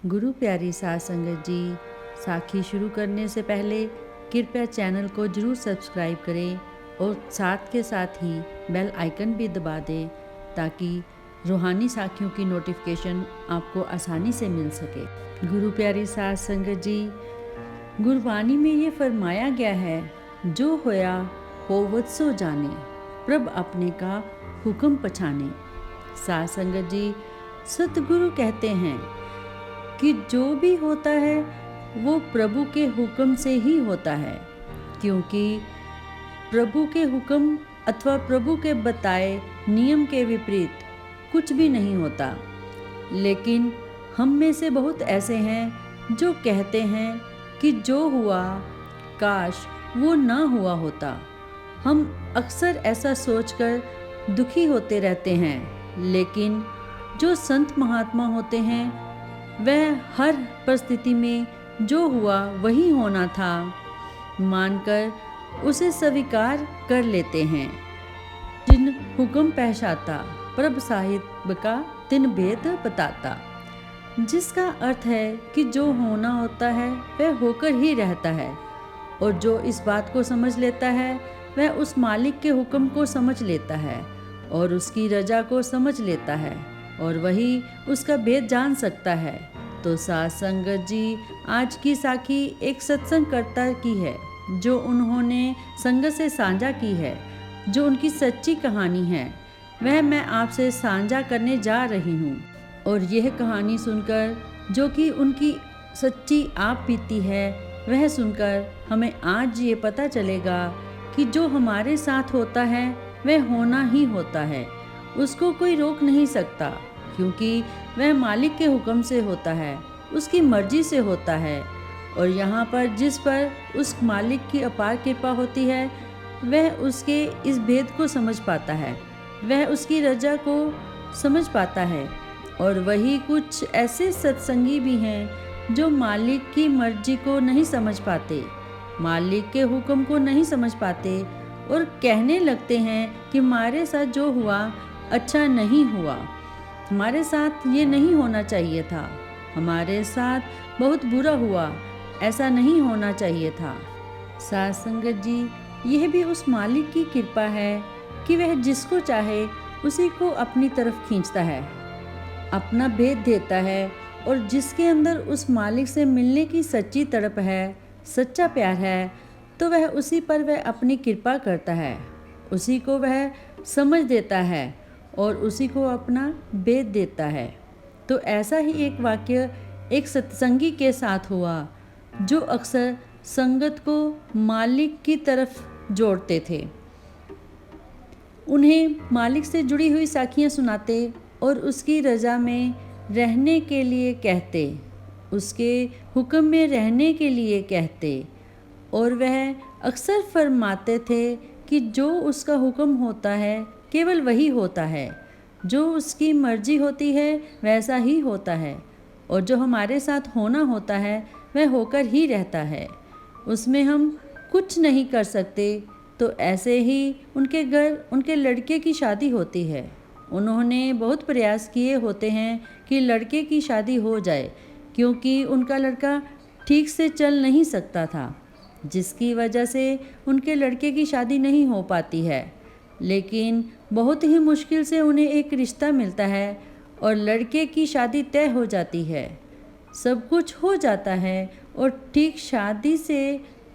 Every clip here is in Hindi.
गुरु प्यारी साध संगत जी, साखी शुरू करने से पहले कृपया चैनल को जरूर सब्सक्राइब करें और साथ के साथ ही बेल आइकन भी दबा दें ताकि रूहानी साखियों की नोटिफिकेशन आपको आसानी से मिल सके। गुरु प्यारी साध संगत जी, गुरबानी में ये फरमाया गया है, जो होया होवत सो जाने, प्रभ अपने का हुक्म पछाने। साध संगत जी, सतगुरु कहते हैं कि जो भी होता है वो प्रभु के हुक्म से ही होता है, क्योंकि प्रभु के हुक्म अथवा प्रभु के बताए नियम के विपरीत कुछ भी नहीं होता। लेकिन हम में से बहुत ऐसे हैं जो कहते हैं कि जो हुआ काश वो ना हुआ होता। हम अक्सर ऐसा सोचकर दुखी होते रहते हैं, लेकिन जो संत महात्मा होते हैं वह हर परिस्थिति में जो हुआ वही होना था मानकर उसे स्वीकार कर लेते हैं। जिन हुक्म पहचाता प्रभ साहिब का तिन भेद बताता, जिसका अर्थ है कि जो होना होता है वह होकर ही रहता है, और जो इस बात को समझ लेता है वह उस मालिक के हुक्म को समझ लेता है और उसकी रजा को समझ लेता है, और वही उसका भेद जान सकता है। तो साध संगत जी, आज की साखी एक सत्संगकर्ता की है जो उन्होंने संगत से साझा की है, जो उनकी सच्ची कहानी है वह मैं आपसे साझा करने जा रही हूँ। और यह कहानी सुनकर जो कि उनकी सच्ची आप बीती है वह सुनकर हमें आज ये पता चलेगा कि जो हमारे साथ होता है वह होना ही होता है, उसको कोई रोक नहीं सकता, क्योंकि वह मालिक के हुक्म से होता है, उसकी मर्जी से होता है। और यहाँ पर जिस पर उस मालिक की अपार कृपा होती है वह उसके इस भेद को समझ पाता है, वह उसकी रजा को समझ पाता है। और वही कुछ ऐसे सत्संगी भी हैं जो मालिक की मर्जी को नहीं समझ पाते, मालिक के हुक्म को नहीं समझ पाते और कहने लगते हैं कि हमारे साथ जो हुआ अच्छा नहीं हुआ, हमारे साथ ये नहीं होना चाहिए था, हमारे साथ बहुत बुरा हुआ, ऐसा नहीं होना चाहिए था। साध संगत जी, यह भी उस मालिक की कृपा है कि वह जिसको चाहे उसी को अपनी तरफ खींचता है, अपना भेद देता है, और जिसके अंदर उस मालिक से मिलने की सच्ची तड़प है, सच्चा प्यार है, तो वह उसी पर वह अपनी कृपा करता है, उसी को वह समझ देता है और उसी को अपना भेद देता है। तो ऐसा ही एक वाक्य एक सत्संगी के साथ हुआ जो अक्सर संगत को मालिक की तरफ जोड़ते थे, उन्हें मालिक से जुड़ी हुई साखियाँ सुनाते और उसकी रजा में रहने के लिए कहते, उसके हुक्म में रहने के लिए कहते। और वह अक्सर फरमाते थे कि जो उसका हुक्म होता है केवल वही होता है, जो उसकी मर्जी होती है वैसा ही होता है, और जो हमारे साथ होना होता है वह होकर ही रहता है, उसमें हम कुछ नहीं कर सकते। तो ऐसे ही उनके घर उनके लड़के की शादी होती है, उन्होंने बहुत प्रयास किए होते हैं कि लड़के की शादी हो जाए, क्योंकि उनका लड़का ठीक से चल नहीं सकता था, जिसकी वजह से उनके लड़के की शादी नहीं हो पाती है। लेकिन बहुत ही मुश्किल से उन्हें एक रिश्ता मिलता है और लड़के की शादी तय हो जाती है, सब कुछ हो जाता है। और ठीक शादी से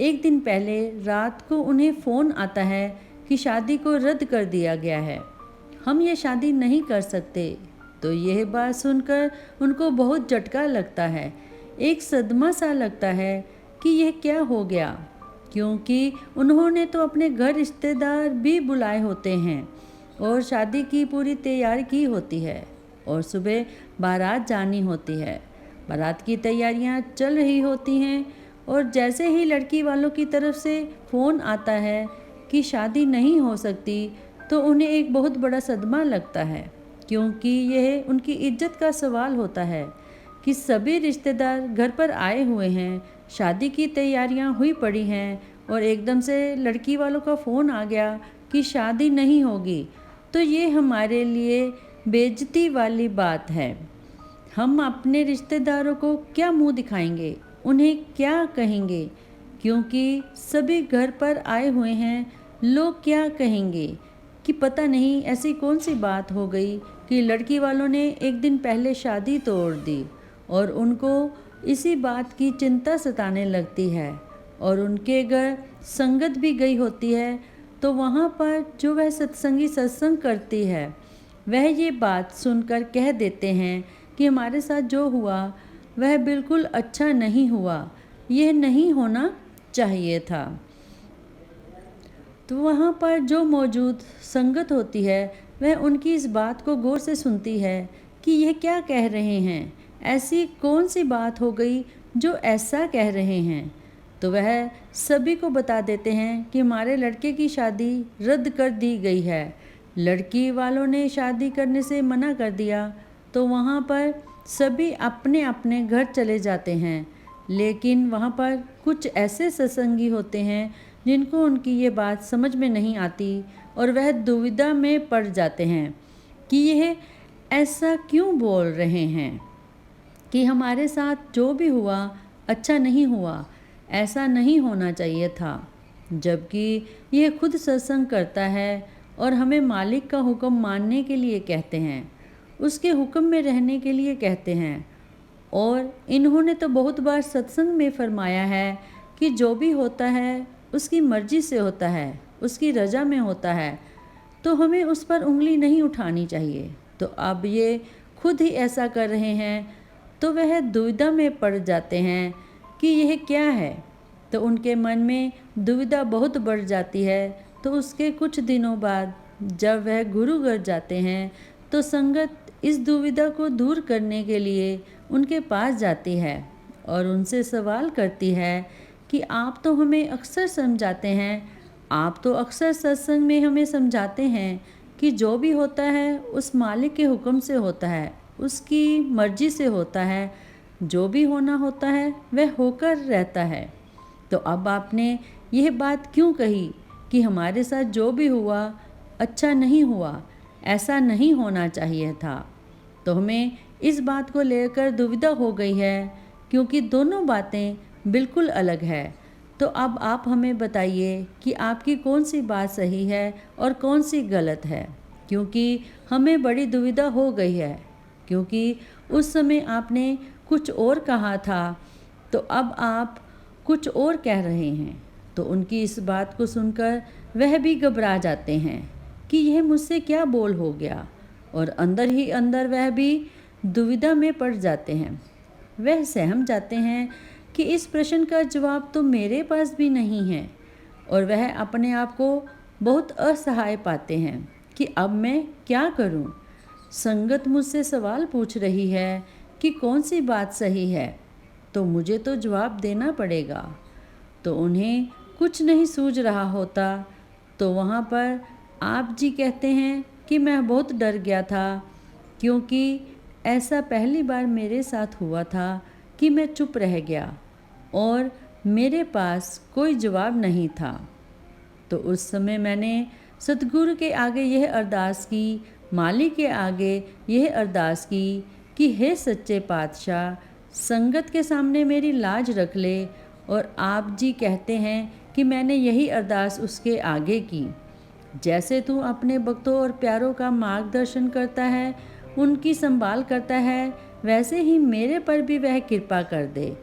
एक दिन पहले रात को उन्हें फ़ोन आता है कि शादी को रद्द कर दिया गया है, हम ये शादी नहीं कर सकते। तो यह बात सुनकर उनको बहुत झटका लगता है, एक सदमा सा लगता है कि यह क्या हो गया, क्योंकि उन्होंने तो अपने घर रिश्तेदार भी बुलाए होते हैं और शादी की पूरी तैयारी की होती है, और सुबह बारात जानी होती है, बारात की तैयारियां चल रही होती हैं। और जैसे ही लड़की वालों की तरफ से फ़ोन आता है कि शादी नहीं हो सकती, तो उन्हें एक बहुत बड़ा सदमा लगता है, क्योंकि यह उनकी इज्जत का सवाल होता है कि सभी रिश्तेदार घर पर आए हुए हैं, शादी की तैयारियां हुई पड़ी हैं, और एकदम से लड़की वालों का फ़ोन आ गया कि शादी नहीं होगी। तो ये हमारे लिए बेइज्जती वाली बात है। हम अपने रिश्तेदारों को क्या मुंह दिखाएंगे, उन्हें क्या कहेंगे, क्योंकि सभी घर पर आए हुए हैं। लोग क्या कहेंगे कि पता नहीं ऐसी कौन सी बात हो गई कि लड़की वालों ने एक दिन पहले शादी तोड़ दी, और उनको इसी बात की चिंता सताने लगती है। और उनके घर संगत भी गई होती है, तो वहाँ पर जो वह सत्संगी सत्संग करती है, वह ये बात सुनकर कह देते हैं कि हमारे साथ जो हुआ वह बिल्कुल अच्छा नहीं हुआ, यह नहीं होना चाहिए था। तो वहाँ पर जो मौजूद संगत होती है, वह उनकी इस बात को गौर से सुनती है कि यह क्या कह रहे हैं, ऐसी कौन सी बात हो गई जो ऐसा कह रहे हैं। तो वह सभी को बता देते हैं कि हमारे लड़के की शादी रद्द कर दी गई है, लड़की वालों ने शादी करने से मना कर दिया। तो वहाँ पर सभी अपने अपने घर चले जाते हैं, लेकिन वहाँ पर कुछ ऐसे सत्संगी होते हैं जिनको उनकी ये बात समझ में नहीं आती, और वह दुविधा में पड़ जाते हैं कि यह ऐसा क्यों बोल रहे हैं कि हमारे साथ जो भी हुआ अच्छा नहीं हुआ, ऐसा नहीं होना चाहिए था। जबकि यह खुद सत्संग करता है और हमें मालिक का हुक्म मानने के लिए कहते हैं, उसके हुक्म में रहने के लिए कहते हैं। और इन्होंने तो बहुत बार सत्संग में फरमाया है कि जो भी होता है उसकी मर्जी से होता है, उसकी रजा में होता है, तो हमें उस पर उंगली नहीं उठानी चाहिए। तो अब ये खुद ही ऐसा कर रहे हैं, तो वह दुविधा में पड़ जाते हैं कि यह क्या है। तो उनके मन में दुविधा बहुत बढ़ जाती है। तो उसके कुछ दिनों बाद जब वह गुरु घर जाते हैं, तो संगत इस दुविधा को दूर करने के लिए उनके पास जाती है और उनसे सवाल करती है कि आप तो हमें अक्सर समझाते हैं, आप तो अक्सर सत्संग में हमें समझाते हैं कि जो भी होता है उस मालिक के हुक्म से होता है, उसकी मर्जी से होता है, जो भी होना होता है वह होकर रहता है। तो अब आपने यह बात क्यों कही कि हमारे साथ जो भी हुआ अच्छा नहीं हुआ, ऐसा नहीं होना चाहिए था। तो हमें इस बात को लेकर दुविधा हो गई है, क्योंकि दोनों बातें बिल्कुल अलग है। तो अब आप हमें बताइए कि आपकी कौन सी बात सही है और कौन सी गलत है, क्योंकि हमें बड़ी दुविधा हो गई है। क्योंकि उस समय आपने कुछ और कहा था, तो अब आप कुछ और कह रहे हैं। तो उनकी इस बात को सुनकर वह भी घबरा जाते हैं कि यह मुझसे क्या बोल हो गया, और अंदर ही अंदर वह भी दुविधा में पड़ जाते हैं। वह सहम जाते हैं कि इस प्रश्न का जवाब तो मेरे पास भी नहीं है, और वह अपने आप को बहुत असहाय पाते हैं कि अब मैं क्या करूं। संगत मुझसे सवाल पूछ रही है कि कौन सी बात सही है, तो मुझे तो जवाब देना पड़ेगा। तो उन्हें कुछ नहीं सूझ रहा होता। तो वहाँ पर आप जी कहते हैं कि मैं बहुत डर गया था, क्योंकि ऐसा पहली बार मेरे साथ हुआ था कि मैं चुप रह गया और मेरे पास कोई जवाब नहीं था। तो उस समय मैंने सतगुरु के आगे यह अरदास की, मालिक के आगे यह अरदास की कि हे सच्चे पातशाह, संगत के सामने मेरी लाज रख ले। और आप जी कहते हैं कि मैंने यही अरदास उसके आगे की। जैसे तू अपने भक्तों और प्यारों का मार्गदर्शन करता है, उनकी संभाल करता है, वैसे ही मेरे पर भी वह कृपा कर दे,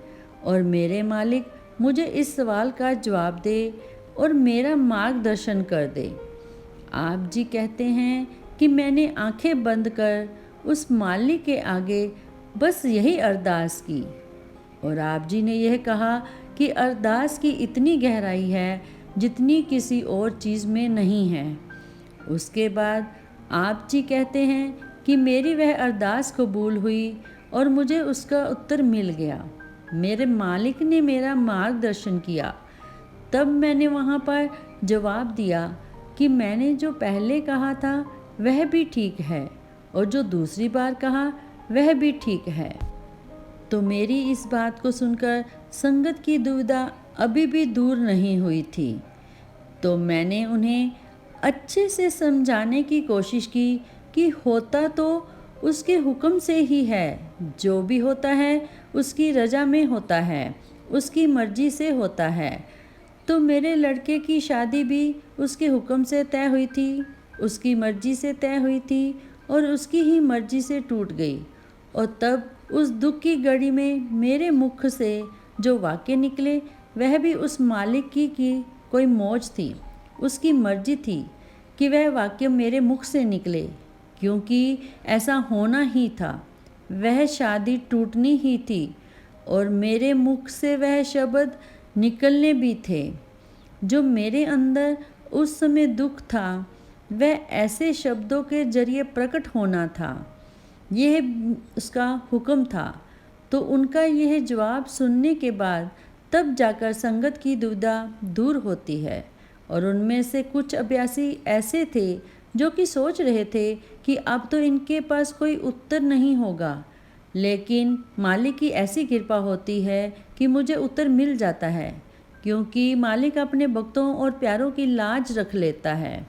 और मेरे मालिक मुझे इस सवाल का जवाब दे और मेरा मार्गदर्शन कर दे। आप जी कहते हैं कि मैंने आंखें बंद कर उस मालिक के आगे बस यही अरदास की, और आप जी ने यह कहा कि अरदास की इतनी गहराई है जितनी किसी और चीज़ में नहीं है। उसके बाद आप जी कहते हैं कि मेरी वह अरदास कबूल हुई और मुझे उसका उत्तर मिल गया। मेरे मालिक ने मेरा मार्गदर्शन किया। तब मैंने वहाँ पर जवाब दिया कि मैंने जो पहले कहा था वह भी ठीक है, और जो दूसरी बार कहा वह भी ठीक है। तो मेरी इस बात को सुनकर संगत की दुविधा अभी भी दूर नहीं हुई थी। तो मैंने उन्हें अच्छे से समझाने की कोशिश की कि होता तो उसके हुक्म से ही है। जो भी होता है उसकी रजा में होता है, उसकी मर्जी से होता है। तो मेरे लड़के की शादी भी उसके हुक्म से तय हुई थी, उसकी मर्जी से तय हुई थी और उसकी ही मर्जी से टूट गई। और तब उस दुख की घड़ी में मेरे मुख से जो वाक्य निकले वह भी उस मालिक की कोई मौज थी, उसकी मर्जी थी कि वह वाक्य मेरे मुख से निकले, क्योंकि ऐसा होना ही था। वह शादी टूटनी ही थी और मेरे मुख से वह शब्द निकलने भी थे। जो मेरे अंदर उस समय दुख था वह ऐसे शब्दों के जरिए प्रकट होना था। यह उसका हुक्म था। तो उनका यह जवाब सुनने के बाद तब जाकर संगत की दुविधा दूर होती है। और उनमें से कुछ अभ्यासी ऐसे थे जो कि सोच रहे थे कि अब तो इनके पास कोई उत्तर नहीं होगा, लेकिन मालिक की ऐसी कृपा होती है कि मुझे उत्तर मिल जाता है, क्योंकि मालिक अपने भक्तों और प्यारों की लाज रख लेता है,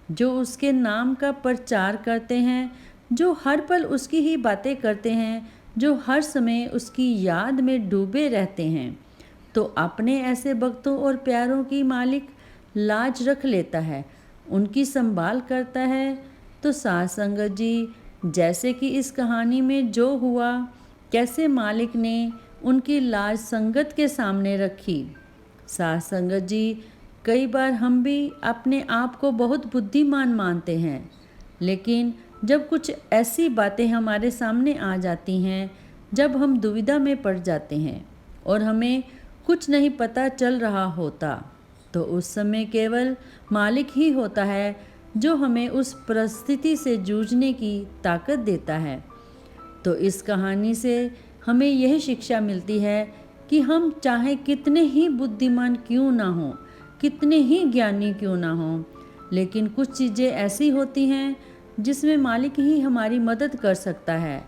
जो उसके नाम का प्रचार करते हैं, जो हर पल उसकी ही बातें करते हैं, जो हर समय उसकी याद में डूबे रहते हैं। तो अपने ऐसे भक्तों और प्यारों की मालिक लाज रख लेता है, उनकी संभाल करता है। तो साथ संगत जी, जैसे कि इस कहानी में जो हुआ, कैसे मालिक ने उनकी लाज संगत के सामने रखी। साथ संगत जी, कई बार हम भी अपने आप को बहुत बुद्धिमान मानते हैं, लेकिन जब कुछ ऐसी बातें हमारे सामने आ जाती हैं, जब हम दुविधा में पड़ जाते हैं और हमें कुछ नहीं पता चल रहा होता, तो उस समय केवल मालिक ही होता है जो हमें उस परिस्थिति से जूझने की ताकत देता है। तो इस कहानी से हमें यह शिक्षा मिलती है कि हम चाहे कितने ही बुद्धिमान क्यों ना हों, कितने ही ज्ञानी क्यों ना हों, लेकिन कुछ चीज़ें ऐसी होती हैं जिसमें मालिक ही हमारी मदद कर सकता है,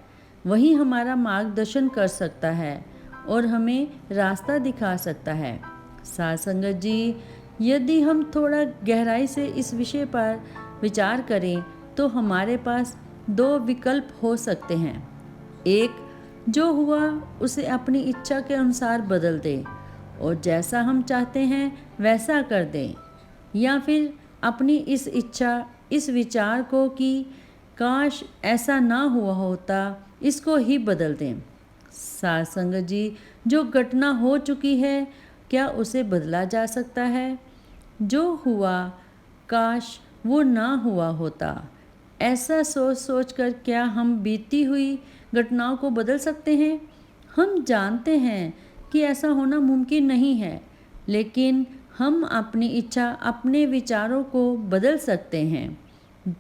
वही हमारा मार्गदर्शन कर सकता है और हमें रास्ता दिखा सकता है। साथ संगत जी, यदि हम थोड़ा गहराई से इस विषय पर विचार करें तो हमारे पास दो विकल्प हो सकते हैं। एक, जो हुआ उसे अपनी इच्छा के अनुसार बदल दें और जैसा हम चाहते हैं वैसा कर दें, या फिर अपनी इस इच्छा, इस विचार को कि काश ऐसा ना हुआ होता, इसको ही बदल दें। साथ संगत जी, जो घटना हो चुकी है क्या उसे बदला जा सकता है? जो हुआ काश वो ना हुआ होता, ऐसा सोच सोच कर क्या हम बीती हुई घटनाओं को बदल सकते हैं? हम जानते हैं कि ऐसा होना मुमकिन नहीं है, लेकिन हम अपनी इच्छा, अपने विचारों को बदल सकते हैं।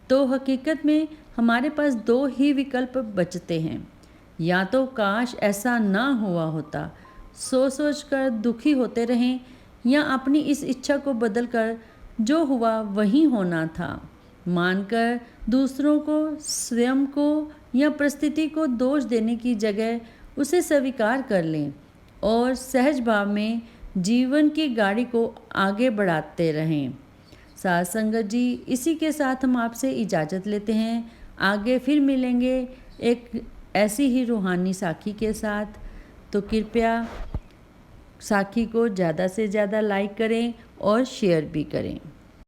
तो हकीकत में हमारे पास दो ही विकल्प बचते हैं, या तो काश ऐसा ना हुआ होता सोच सोच कर दुखी होते रहें, या अपनी इस इच्छा को बदलकर जो हुआ वही होना था मानकर दूसरों को, स्वयं को या परिस्थिति को दोष देने की जगह उसे स्वीकार कर लें और सहज भाव में जीवन की गाड़ी को आगे बढ़ाते रहें। साथ संगत जी, इसी के साथ हम आपसे इजाज़त लेते हैं। आगे फिर मिलेंगे एक ऐसी ही रूहानी साखी के साथ। तो कृपया साखी को ज़्यादा से ज़्यादा लाइक करें और शेयर भी करें।